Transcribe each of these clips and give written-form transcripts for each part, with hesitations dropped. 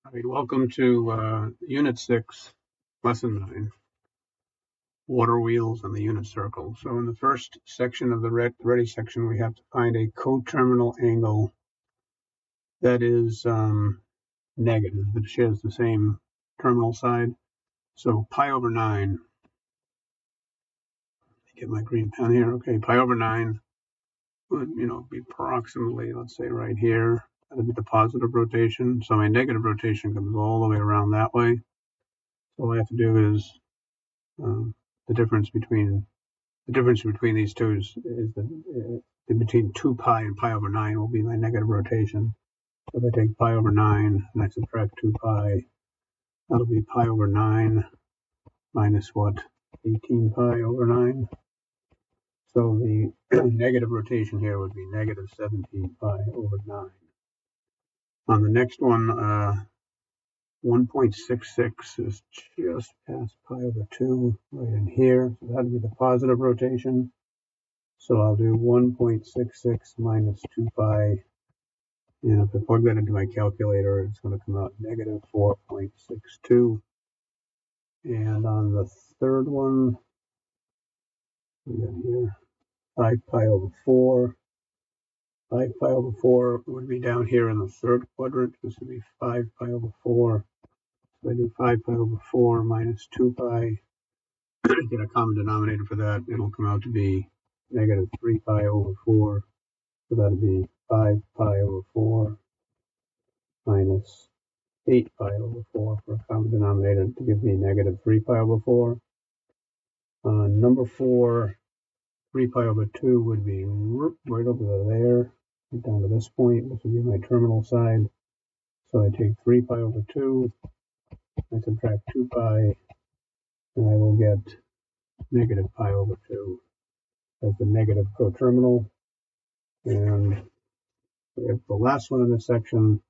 All right, welcome to Unit 6, Lesson 9, Water Wheels and the Unit Circle. So in the first section of the ready section, we have to find a coterminal angle that is negative, that shares the same terminal side. So pi over 9, let me get my green pen here. Okay, pi over 9 would, be approximately, let's say right here. That would be the positive rotation. So my negative rotation comes all the way around that way. So all I have to do is the difference between these two is between 2 pi and pi over 9 will be my negative rotation. So if I take pi over 9 and I subtract 2 pi, that'll be pi over 9 minus what? 18 pi over 9. So the negative rotation here would be negative 17 pi over 9. On the next one, 1.66 is just past pi over 2 right in here. So that'd be the positive rotation. So I'll do 1.66 minus 2 pi. And if I plug that into my calculator, it's going to come out negative 4.62. And on the third one, we got here 5 pi over 4. 5 pi over 4 would be down here in the third quadrant. This would be 5 pi over 4. So I do 5 pi over 4 minus 2 pi. Get a common denominator for that. It'll come out to be negative 3 pi over 4. So that'll be 5 pi over 4 minus 8 pi over 4 for a common denominator to give me negative 3 pi over 4. Number 4, 3 pi over 2 would be right over there, right down to this point. This would be my terminal side. So I take 3 pi over 2, I subtract 2 pi, and I will get negative pi over 2 as the negative coterminal. And we have the last one in this section,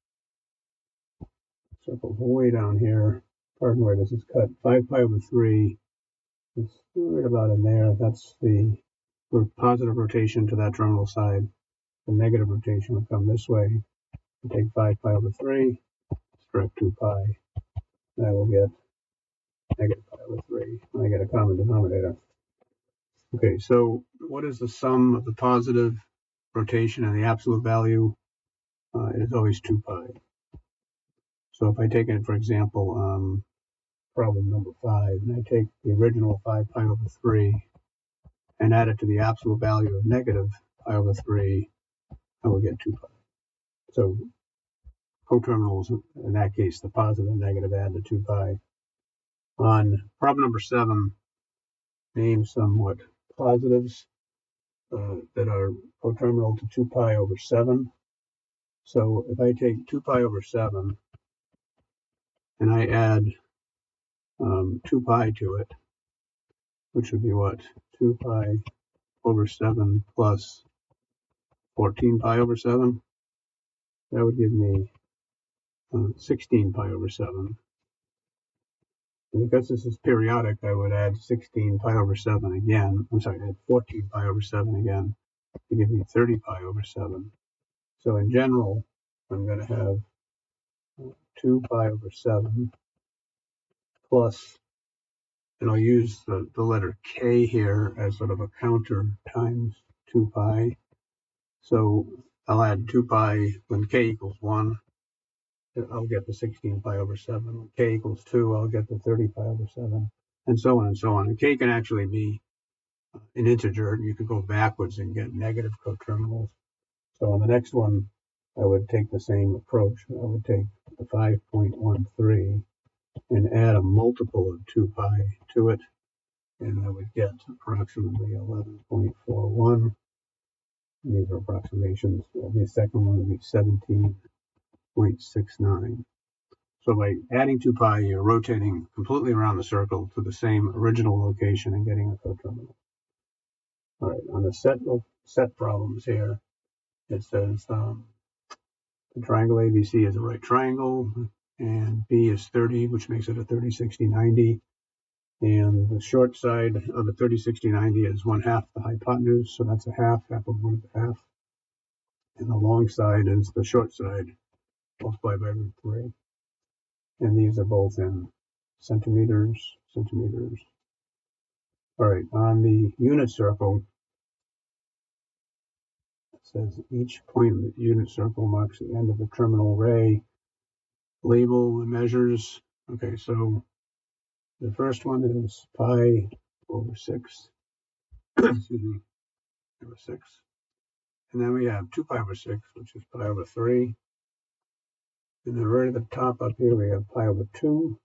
circles way down here. Pardon where this is cut. 5 pi over 3 is right about in there. That's the positive rotation to that terminal side. The negative rotation will come this way. I take 5 pi over 3, subtract 2 pi, and I will get negative pi over 3 when I get a common denominator. Okay, so what is the sum of the positive rotation and the absolute value? It is always 2 pi. So if I take it, for example, problem number 5, and I take the original 5 pi over 3 and add it to the absolute value of negative pi over 3, I will get 2 pi. So coterminals, in that case, the positive and negative add to 2 pi. On problem number 7, name some positives that are coterminal to 2 pi over 7. So if I take 2 pi over 7 and I add 2 pi to it, which would be what? 2 pi over 7 plus 14 pi over 7. That would give me 16 pi over 7. And because this is periodic, I would add 16 pi over 7 again. I'm sorry, add 14 pi over 7 again to give me 30 pi over 7. So in general, I'm going to have 2 pi over 7 plus, and I'll use the letter k here as sort of a counter times 2 pi. So I'll add 2 pi when k equals 1. I'll get the 16 pi over 7. When k equals 2, I'll get the 30 pi over 7, and so on and so on. And k can actually be an integer. You could go backwards and get negative coterminals. So on the next one, I would take the same approach. I would take the 5.13 and add a multiple of 2 pi to it, and I would get approximately 11.41. These are approximations. The second one would be 17.69. So by adding 2 pi, you're rotating completely around the circle to the same original location and getting a coterminal. All right, on the set problems here, it says the triangle ABC is a right triangle, and B is 30, which makes it a 30, 60, 90. And the short side of the 30, 60, 90 is 1/2 the hypotenuse, so that's a half of 1/2. And the long side is the short side multiplied by root 3. and these are both in centimeters. All right, on the unit circle, it says each point in the unit circle marks the end of a terminal array. Label the measures. Okay, so the first one is pi over 6. Excuse me, over 6. And then we have 2 pi over 6, which is pi over 3. And then right at the top up here, we have pi over 2.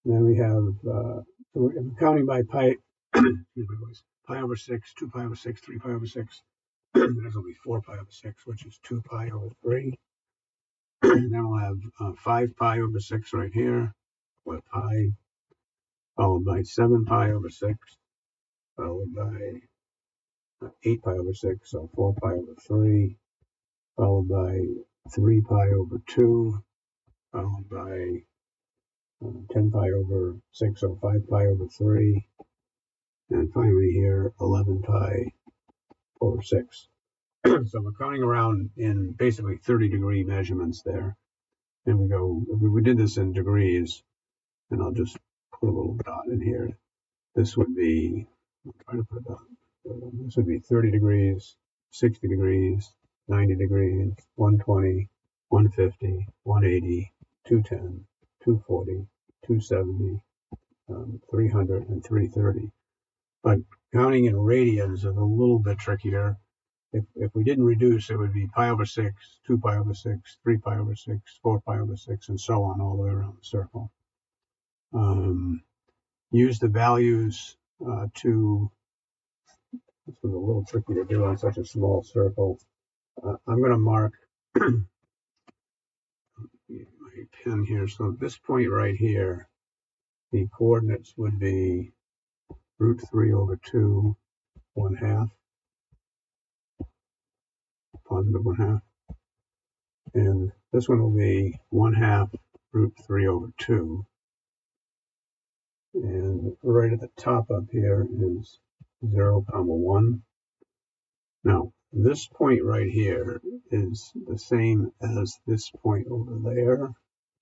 And then we have, so we're counting by pi, excuse my voice, pi over 6, 2 pi over 6, 3 pi over 6. There's only 4 pi over 6, which is 2 pi over 3. And then we'll have 5 pi over 6 right here, with pi, followed by 7 pi over 6, followed by 8 pi over 6, so 4 pi over 3, followed by 3 pi over 2, followed by 10 pi over 6, so 5 pi over 3, and finally here 11 pi over 6. So we're counting around in basically 30-degree measurements there. And we go, if we did this in degrees, and I'll just put a little dot in here. This would be, I'm trying to put a dot. This would be 30 degrees, 60 degrees, 90 degrees, 120, 150, 180, 210, 240, 270, 300, and 330. But counting in radians is a little bit trickier. If we didn't reduce, it would be pi over 6, 2 pi over 6, 3 pi over 6, 4 pi over 6, and so on all the way around the circle. Use the values to, this was a little tricky to do on such a small circle. I'm going to mark my pen here. So this point right here, the coordinates would be root 3 over 2, 1/2, positive 1/2. And this one will be 1/2 root 3 over 2. And right at the top up here is 0, 1. Now, this point right here is the same as this point over there.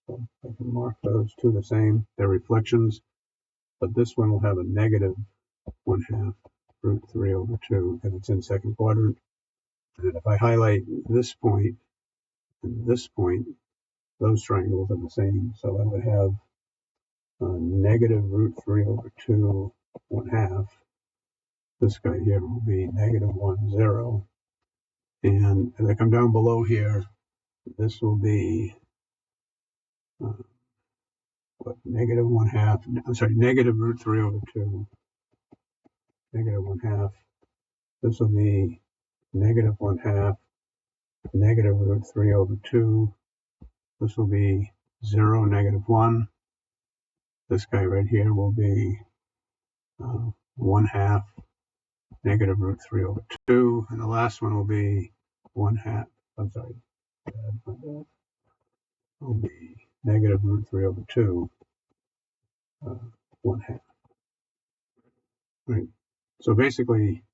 So I can mark those two the same. They're reflections. But this one will have a negative 1/2 root 3 over 2 because it's in second quadrant. And if I highlight this point and this point, those triangles are the same. So I would have negative root 3 over 2, 1/2. This guy here will be negative 1, 0. And as I come down below here, this will be negative 1/2. I'm sorry, negative root 3 over 2, negative 1/2. This will be negative 1/2, negative root 3 over 2. This will be 0, negative 1. This guy right here will be 1/2, negative root 3 over 2. And the last one will be 1/2. I'm sorry, will be negative root 3 over 2, 1/2. Right. So basically,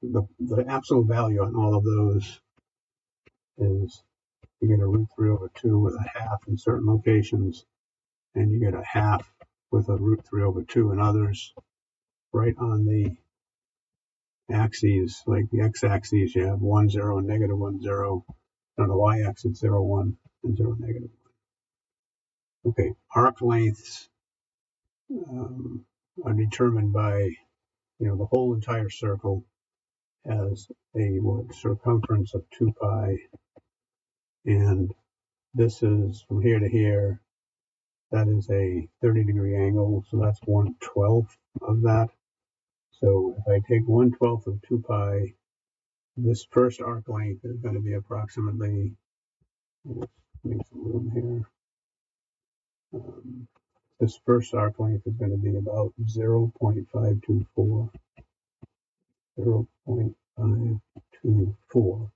the absolute value on all of those is you get a root 3 over 2 with a 1/2 in certain locations, and you get a 1/2 with a root 3 over 2 in others. Right on the axes, like the x-axis, you have 1, 0, and negative 1, 0. On the y-axis, 0, 1, and 0, negative 1. Okay, arc lengths are determined by, the whole entire circle has a circumference of 2 pi, and this is from here to here. That is a 30-degree angle, so that's 1/12 of that. So if I take 1/12 of 2 pi, this first arc length is going to be approximately, let's make some room here. This first arc length is going to be about 0.524. 0.524.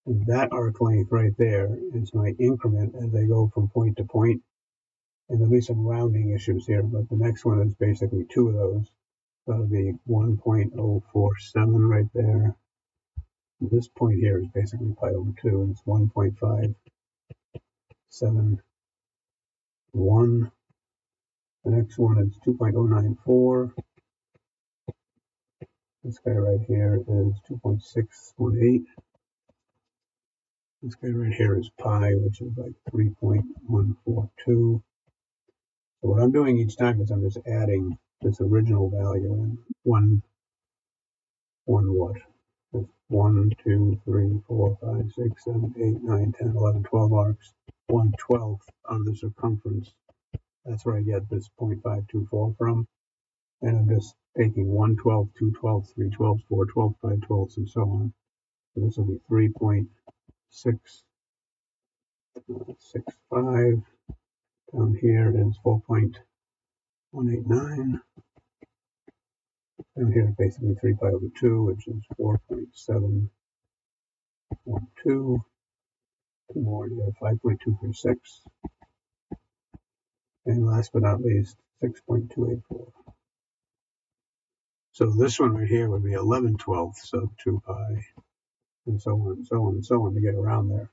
And that arc length right there is my increment as I go from point to point. And there'll be some rounding issues here, but the next one is basically 2 of those. That'll be 1.047 right there. And this point here is basically pi over 2, and it's 1.5. 2.71. The next one is 2.094. This guy right here is 2.618. This guy right here is pi, which is like 3.142. So what I'm doing each time is I'm just adding this original value in one watt. That's 1, 2, 3, 4, 5, 6, 7, 8, 9, 10, 11, 12 arcs. 1/12 of the circumference. That's where I get this 0.524 from. And I'm just taking 1/12, 2/12, 3/12, 4/12, 5/12, and so on. So this will be 3.665. Down here is 4.189. Down here is basically 3 pi over 2, which is 4.712. Two more here, 5.236. And last but not least, 6.284. So this one right here would be 11/12 of 2 pi, and so on, and so on, and so on to get around there.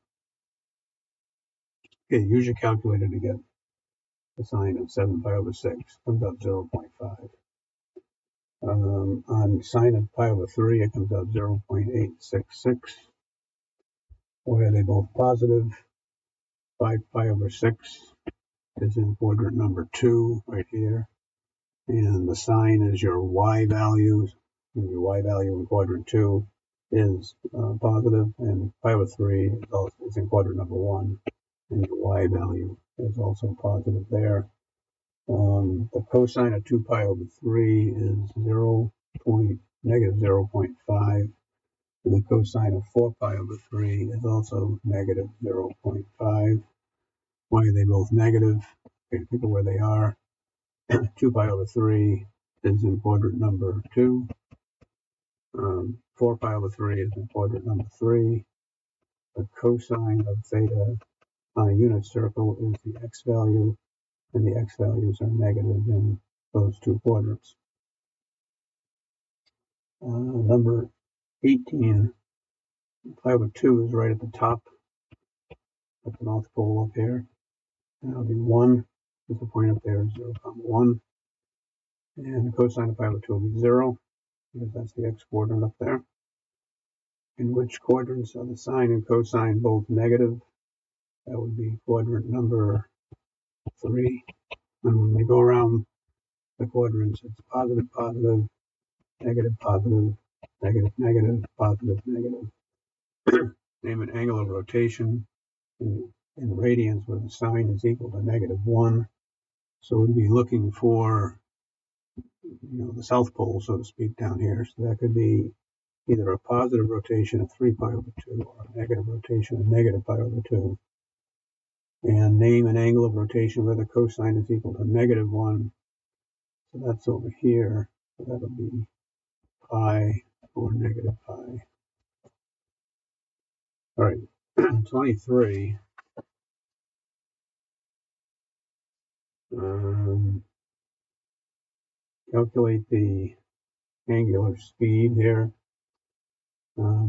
Okay, use your calculator to get the sine of 7 pi over 6. Comes out 0.5. On sine of pi over 3, it comes out 0.866. Why are they both positive? 5 pi over 6 is in quadrant number 2 right here. And the sine is your y value. And your y value in quadrant 2 is positive, and pi over 3 is in quadrant number 1. And your y value is also positive there. The cosine of 2 pi over 3 is negative 0.5. And the cosine of 4 pi over 3 is also negative 0.5. Why are they both negative? Okay, think of where they are. 2 pi over 3 is in quadrant number 2. 4 pi over 3 is in quadrant number 3. The cosine of theta on a unit circle is the x value, and the x values are negative in those two quadrants. Number 18, pi over 2 is right at the top, at the North Pole up here. And that'll be 1, because the point up there is 0.1. And the cosine of pi over 2 will be 0, because that's the x coordinate up there. In which quadrants are the sine and cosine both negative? That would be quadrant number 3. And when we go around the quadrants, it's positive, positive, negative, positive, negative, negative, positive, negative. Name an angle of rotation in radians where the sine is equal to -1. So we'd be looking for, the South Pole, so to speak, down here. So that could be either a positive rotation of 3 pi over 2 or a negative rotation of negative pi over 2. And name an angle of rotation where the cosine is equal to -1. So that's over here. So that'll be pi or negative pi. All right, 23. Calculate the angular speed here.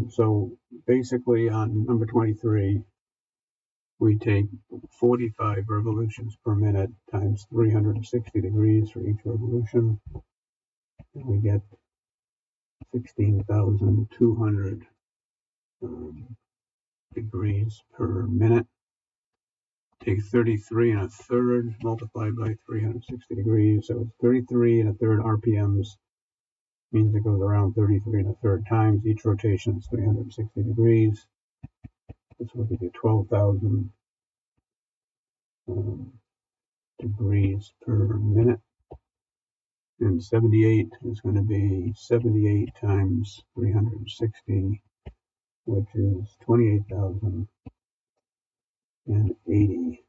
So basically on number 23, we take 45 revolutions per minute times 360 degrees for each revolution, and we get 16,200 degrees per minute. Take 33 1/3 multiplied by 360 degrees, so it's 33 1/3 RPMs, means it goes around 33 1/3 times. Each rotation is 360 degrees. This will give you 12,000 degrees per minute. And 78 is going to be 78 times 360, which is 28,080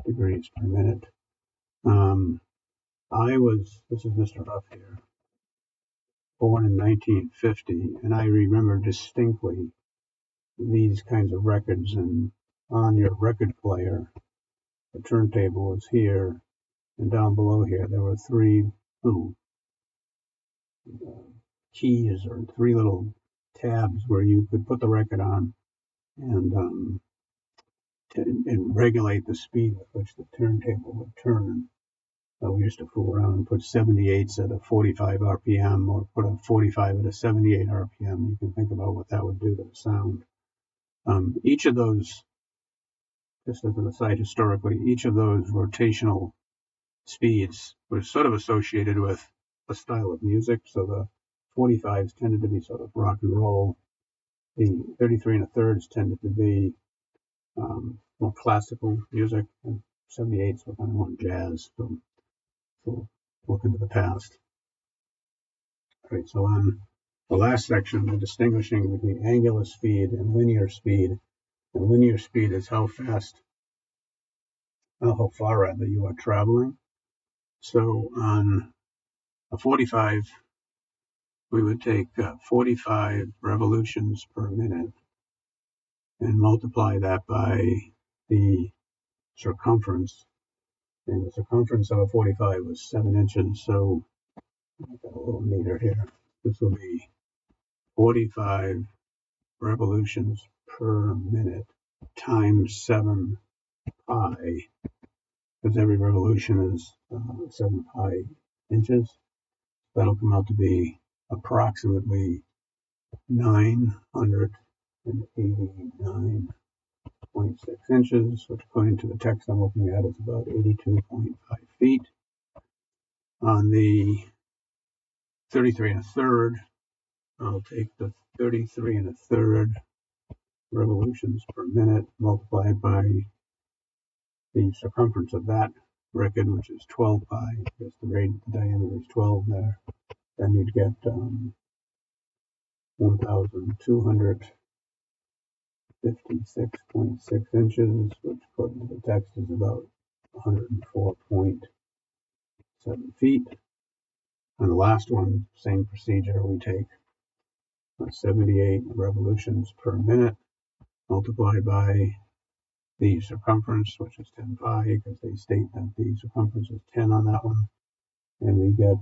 degrees per minute. This is Mr. Huff here, born in 1950, and I remember distinctly these kinds of records, and on your record player, the turntable was here, and down below here there were 3 little keys or 3 little tabs where you could put the record on, and and regulate the speed with which the turntable would turn. We used to fool around and put 78s at a 45 RPM or put a 45 at a 78 RPM. You can think about what that would do to the sound. Each of those, just as an aside historically, each of those rotational speeds was sort of associated with a style of music. So the 45s tended to be sort of rock and roll. The 33 1/3s tended to be more classical music, and 78s were kind of more jazz. So look into the past. All right, so on the last section, we're distinguishing between angular speed and linear speed. And linear speed is how far rather you are traveling. So on a 45, we would take 45 revolutions per minute and multiply that by the circumference. And the circumference of a 45 was 7 inches. So I've got a little meter here. This will be 45 revolutions per minute times 7 pi, because every revolution is 7 pi inches. That'll come out to be approximately 989.6 inches, which according to the text I'm looking at is about 82.5 feet. On the 33 1/3, I'll take the 33 1/3 revolutions per minute multiplied by the circumference of that record, which is 12 pi, because the diameter is 12 there. Then you'd get 1,256.6 inches, which according to the text is about 104.7 feet. On the last one, same procedure. We take 78 revolutions per minute multiplied by the circumference, which is 10 pi, because they state that the circumference is 10 on that one. And we get,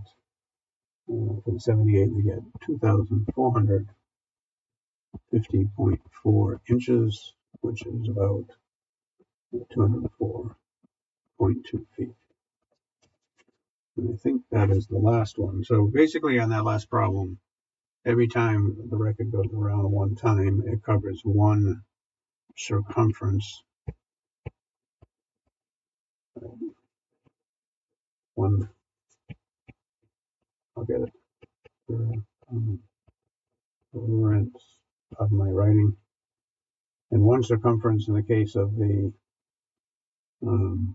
for the 78, we get 2,450.4 inches, which is about 204.2 feet. And I think that is the last one. So basically on that last problem, every time the record goes around one time, it covers one circumference. I'll get it for reference of my writing. And one circumference in the case of the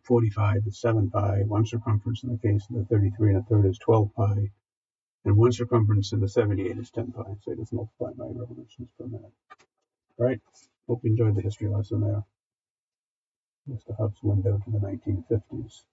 45 is 7 pi. One circumference in the case of the 33 1/3 is 12 pi. And one circumference in the 78 is 10 pi. So just multiply by revolutions per minute. All right. Hope you enjoyed the history lesson there. Mr. Hubb's window to the 1950s.